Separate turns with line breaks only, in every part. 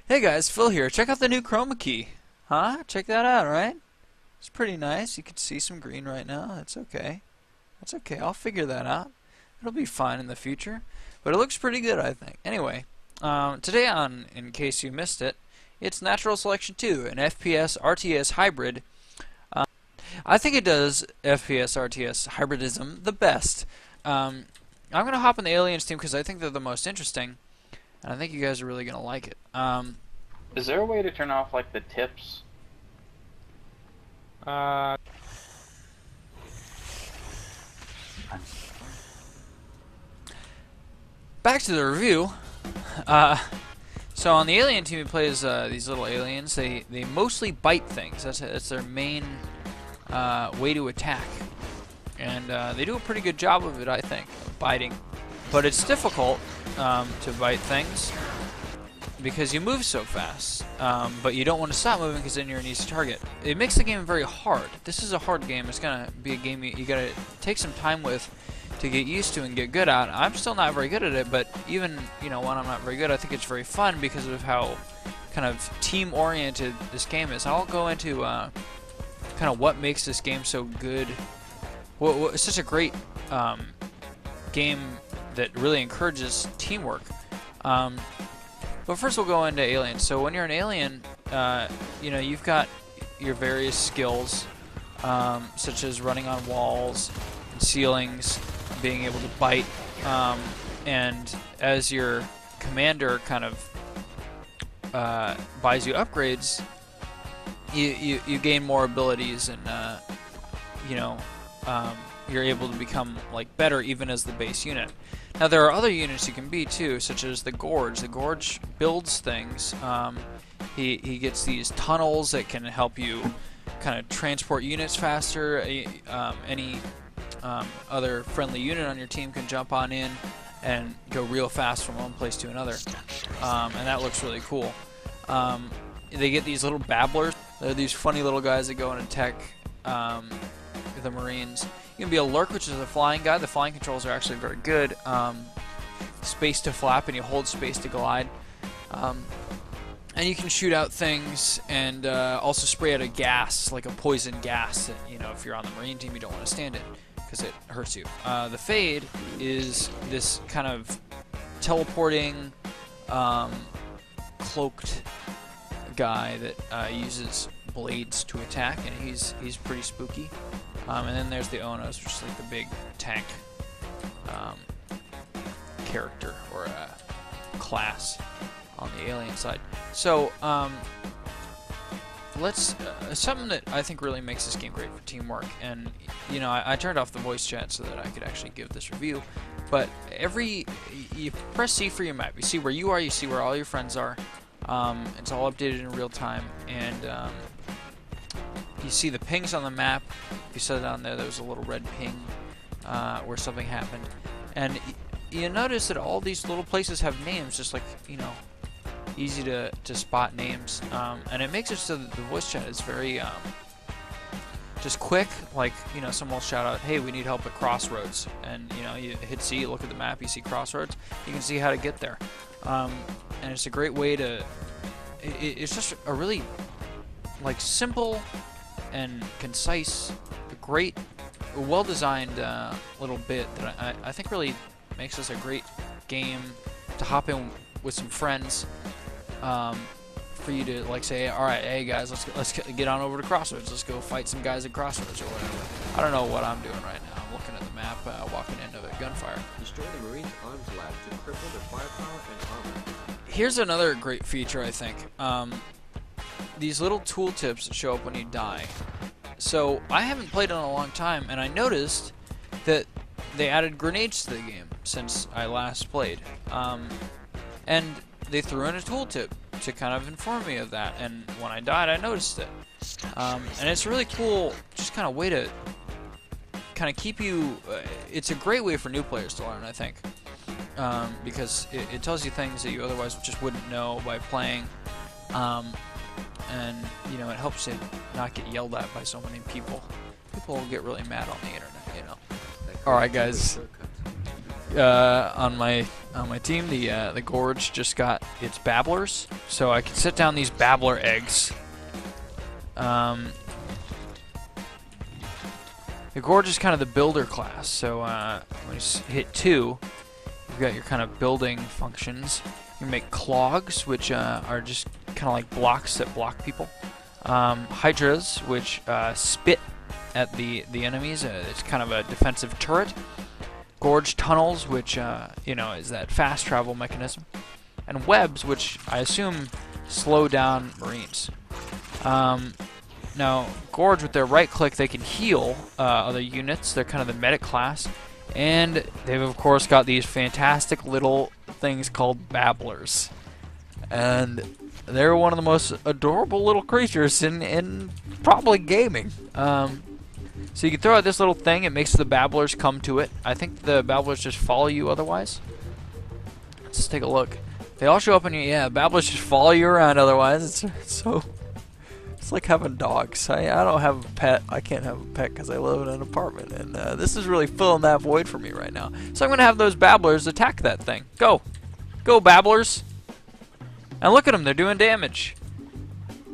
Hey guys, Phil here. Check out the new chroma key. Huh? Check that out, right? It's pretty nice. You can see some green right now. That's okay. That's okay. I'll figure that out. It'll be fine in the future. But it looks pretty good, I think. Anyway, today on In Case You Missed It, it's Natural Selection 2, an FPS RTS hybrid. Um, I think it does FPS RTS hybridism the best. I'm going to hop on the Aliens team because I think they're the most interesting. And I think you guys are really going to like it.
Is there a way to turn off like the tips?
Uh,
Back to the review. So on the alien team, he plays these little aliens. They mostly bite things. That's their main way to attack, and they do a pretty good job of it, I think, of biting. But it's difficult to bite things because you move so fast, but you don't want to stop moving because then you're an easy target. It makes the game very hard. This is a hard game. It's gonna be a game you gotta take some time with to get used to and get good at. I'm still not very good at it, but even when I'm not very good, I think it's very fun because of how kind of team-oriented this game is. I'll go into kind of what makes this game so good. It's such a great game that really encourages teamwork. But first we'll go into aliens. So when you're an alien, you've got your various skills, such as running on walls and ceilings, being able to bite, and as your commander kind of buys you upgrades, you gain more abilities, and you're able to become like better even as the base unit. Now there are other units you can be too, such as the Gorge. The Gorge builds things. He gets these tunnels that can help you kind of transport units faster. Any other friendly unit on your team can jump on in and go real fast from one place to another, and that looks really cool. They get these little babblers. They're these funny little guys that go and attack the Marines. You can be a Lurk, which is a flying guy. The flying controls are actually very good. Space to flap, and you hold space to glide. And you can shoot out things and also spray out a gas, like a poison gas that, if you're on the Marine team, you don't want to stand it because it hurts you. The Fade is this kind of teleporting, cloaked guy that uses blades to attack, and he's pretty spooky. And then there's the Onos, which is like the big tank character or class on the alien side. So let's something that I think really makes this game great for teamwork, and I turned off the voice chat so that I could actually give this review. But you press C for your map. You see where you are. You see where all your friends are. It's all updated in real time, and you see the pings on the map. If you saw down there, there was a little red ping where something happened, and you notice that all these little places have names, just like easy to spot names, and it makes it so that the voice chat is very just quick. Like someone will shout out, "Hey, we need help at Crossroads," and you hit C, look at the map, you see Crossroads, you can see how to get there, and it's a great way to. It's just a really simple and concise, great, well-designed little bit that I think really makes this a great game to hop in with some friends, for you to say, all right, hey guys, let's get on over to Crossroads. Let's go fight some guys at Crossroads or whatever. I don't know what I'm doing right now. I'm looking at the map, walking into the gunfire.
Destroy the Marines' arms lab to cripple their firepower and armor.
Here's another great feature, I think. These little tooltips that show up when you die. So I haven't played in a long time, and I noticed that they added grenades to the game since I last played, and they threw in a tooltip to kind of inform me of that. And when I died, I noticed it, and it's a really cool, just kind of way to kind of keep you. It's a great way for new players to learn, I think, because it tells you things that you otherwise just wouldn't know by playing. And it helps you not get yelled at by so many people. People will get really mad on the internet, All right, guys. On On my team, the Gorge just got its Babblers, so I can set down these Babbler eggs. The Gorge is kind of the builder class, so when you hit 2, you've got your kind of building functions. You make Clogs, which are just kind of like blocks that block people. Hydras, which spit at the enemies. It's kind of a defensive turret. Gorge Tunnels, which you know, is that fast travel mechanism. And Webs, which I assume slow down Marines. Now, Gorge, with their right click, they can heal other units. They're kind of the medic class. And they've, of course, got these fantastic little things called Babblers. And they're one of the most adorable little creatures in probably gaming. So you can throw out this little thing. It makes the Babblers come to it. I think the Babblers just follow you otherwise. Let's take a look. They all show up on you. Yeah, Babblers just follow you around otherwise. It's so... It's like having dogs. I don't have a pet. I can't have a pet because I live in an apartment. And this is really filling that void for me right now. So I'm going to have those Babblers attack that thing. Go. Go, Babblers. And look at them. They're doing damage.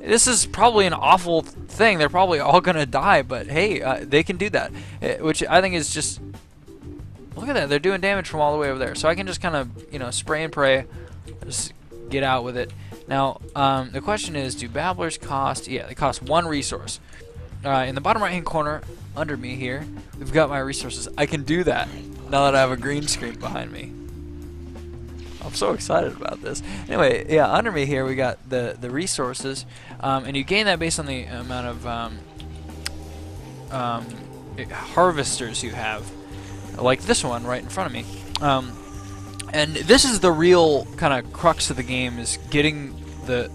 This is probably an awful thing. They're probably all going to die. But hey, they can do that. Which I think is just... Look at that. They're doing damage from all the way over there. So I can just kind of, you know, spray and pray. Just get out with it. Now, the question is, do Babblers cost... Yeah, they cost 1 resource. In the bottom right-hand corner, under me here, we've got my resources. I can do that now that I have a green screen behind me. I'm so excited about this. Anyway, yeah, under me here, we got the resources. And you gain that based on the amount of harvesters you have. Like this one right in front of me. And this is the real kind of crux of the game, is getting the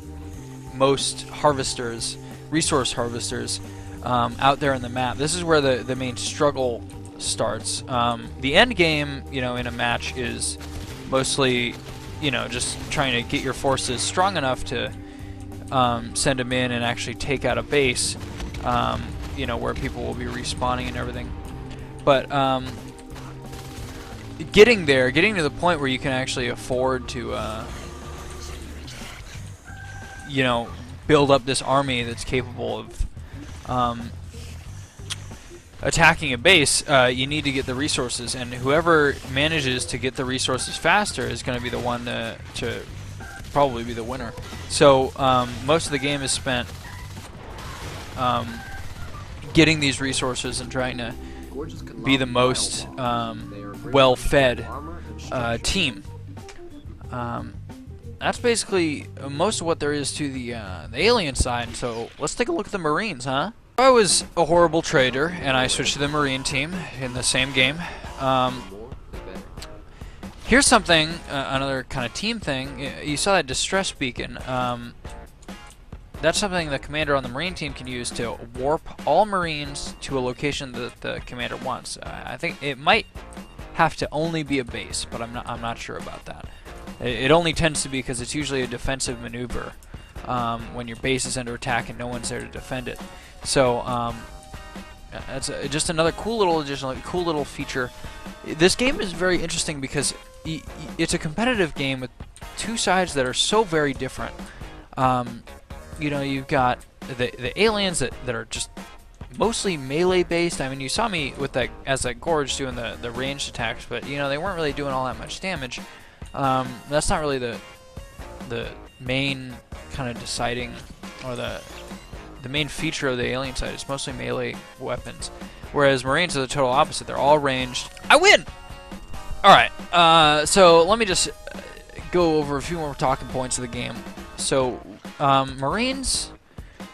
most harvesters, resource harvesters, out there in the map. This is where the main struggle starts. The end game, you know, in a match is mostly, you know, just trying to get your forces strong enough to send them in and actually take out a base, you know, where people will be respawning and everything. But getting to the point where you can actually afford to, you know, build up this army that's capable of attacking a base, you need to get the resources, and whoever manages to get the resources faster is going to be the one to probably be the winner. So most of the game is spent getting these resources and trying to be the most well-fed team. That's basically most of what there is to the alien side. So let's take a look at the Marines, huh? I was a horrible trader, and I switched to the Marine team in the same game. Here's something, another kind of team thing. You saw that distress beacon. That's something the commander on the Marine team can use to warp all Marines to a location that the commander wants. I think it might have to only be a base, but I'm not sure about that. It only tends to be because it's usually a defensive maneuver when your base is under attack and no one's there to defend it. So that's just another cool little additional, cool little feature. This game is very interesting because it's a competitive game with two sides that are so very different. You know, you've got the aliens that are just mostly melee based. I mean, you saw me with that as a Gorge doing the ranged attacks, but you know, they weren't really doing all that much damage. That's not really the main kind of deciding, or the main feature of the alien side. It's mostly melee weapons, whereas Marines are the total opposite. They're all ranged. I win. All right. So let me just go over a few more talking points of the game. So Marines,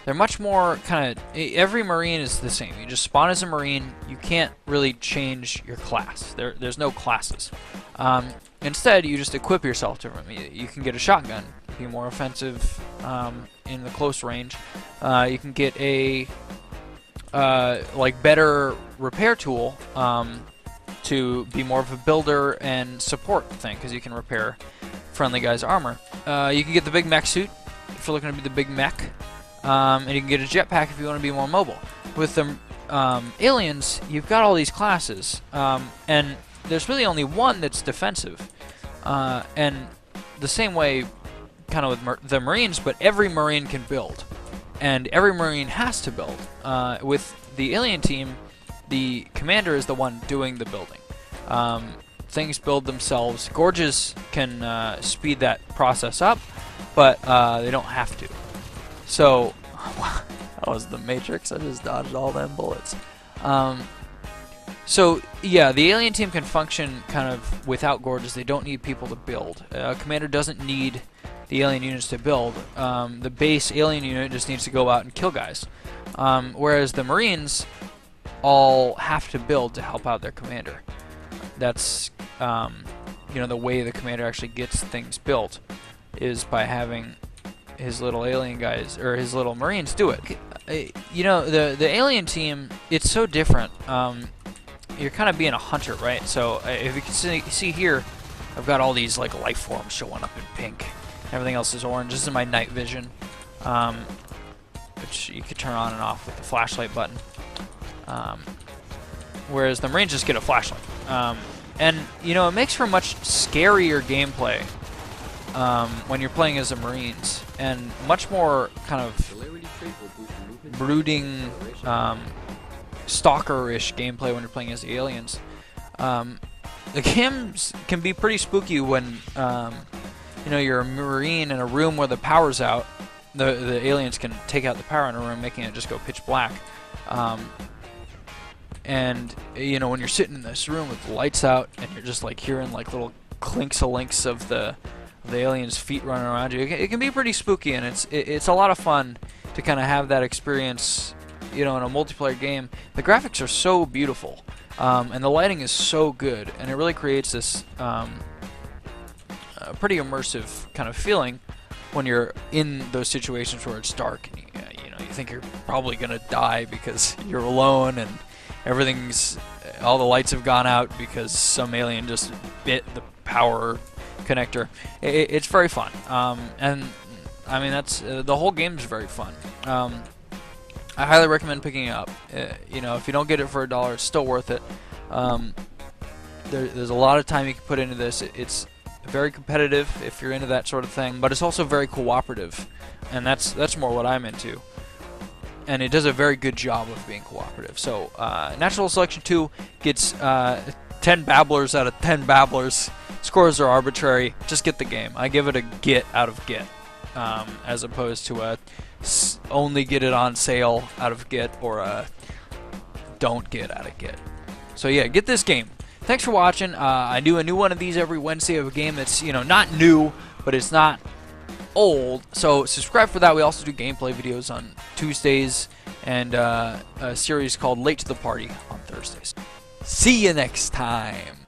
they're much more kind of, every Marine is the same. You just spawn as a Marine. You can't really change your class. There's no classes. Instead, you just equip yourself differently. You can get a shotgun, be more offensive in the close range. You can get a like better repair tool to be more of a builder and support thing, because you can repair friendly guys' armor. You can get the big mech suit if you're looking to be the big mech, and you can get a jetpack if you want to be more mobile. With the aliens, you've got all these classes, and there's really only one that's defensive. And the same way, kind of with the Marines, but every Marine can build, and every Marine has to build. With the alien team, the commander is the one doing the building. Things build themselves. Gorges can speed that process up, but they don't have to. So, that was the Matrix. I just dodged all them bullets. So, yeah, the alien team can function kind of without Gorges. They don't need people to build. Commander doesn't need the alien units to build. The base alien unit just needs to go out and kill guys. Whereas the Marines all have to build to help out their commander. That's, you know, the way the commander actually gets things built is by having his little alien guys, or his little Marines do it. You know, the alien team, it's so different. You're kind of being a hunter, right? So if you can see here, I've got all these like life forms showing up in pink. Everything else is orange. This is my night vision, which you could turn on and off with the flashlight button. Whereas the Marines just get a flashlight. And, you know, it makes for much scarier gameplay when you're playing as the Marines, and much more kind of brooding, stalker-ish gameplay when you're playing as the aliens. The games can be pretty spooky when, you know, you're a Marine in a room where the power's out. The aliens can take out the power in a room, making it just go pitch black. And, you know, when you're sitting in this room with the lights out and you're just like hearing like little clinks-a-links of the aliens' feet running around you, it can be pretty spooky, and it's a lot of fun to kind of have that experience, you know, in a multiplayer game. The graphics are so beautiful, and the lighting is so good, and it really creates this pretty immersive kind of feeling when you're in those situations where it's dark and you know, you think you're probably gonna die because you're alone and all the lights have gone out because some alien just bit the power connector. It's very fun, and I mean that's the whole game is very fun. I highly recommend picking it up. You know, if you don't get it for $1, it's still worth it. There's a lot of time you can put into this. It's very competitive if you're into that sort of thing, but it's also very cooperative, and that's more what I'm into. And it does a very good job of being cooperative. So, Natural Selection 2 gets 10 babblers out of 10 babblers. Scores are arbitrary. Just get the game. I give it a get out of get, as opposed to a only get it on sale out of get, or a don't get out of get. So yeah, get this game. Thanks for watching. I do a new one of these every Wednesday of a game that's, you know, not new, but it's not old, so subscribe for that. We also do gameplay videos on Tuesdays and a series called Late to the Party on Thursdays. See you next time.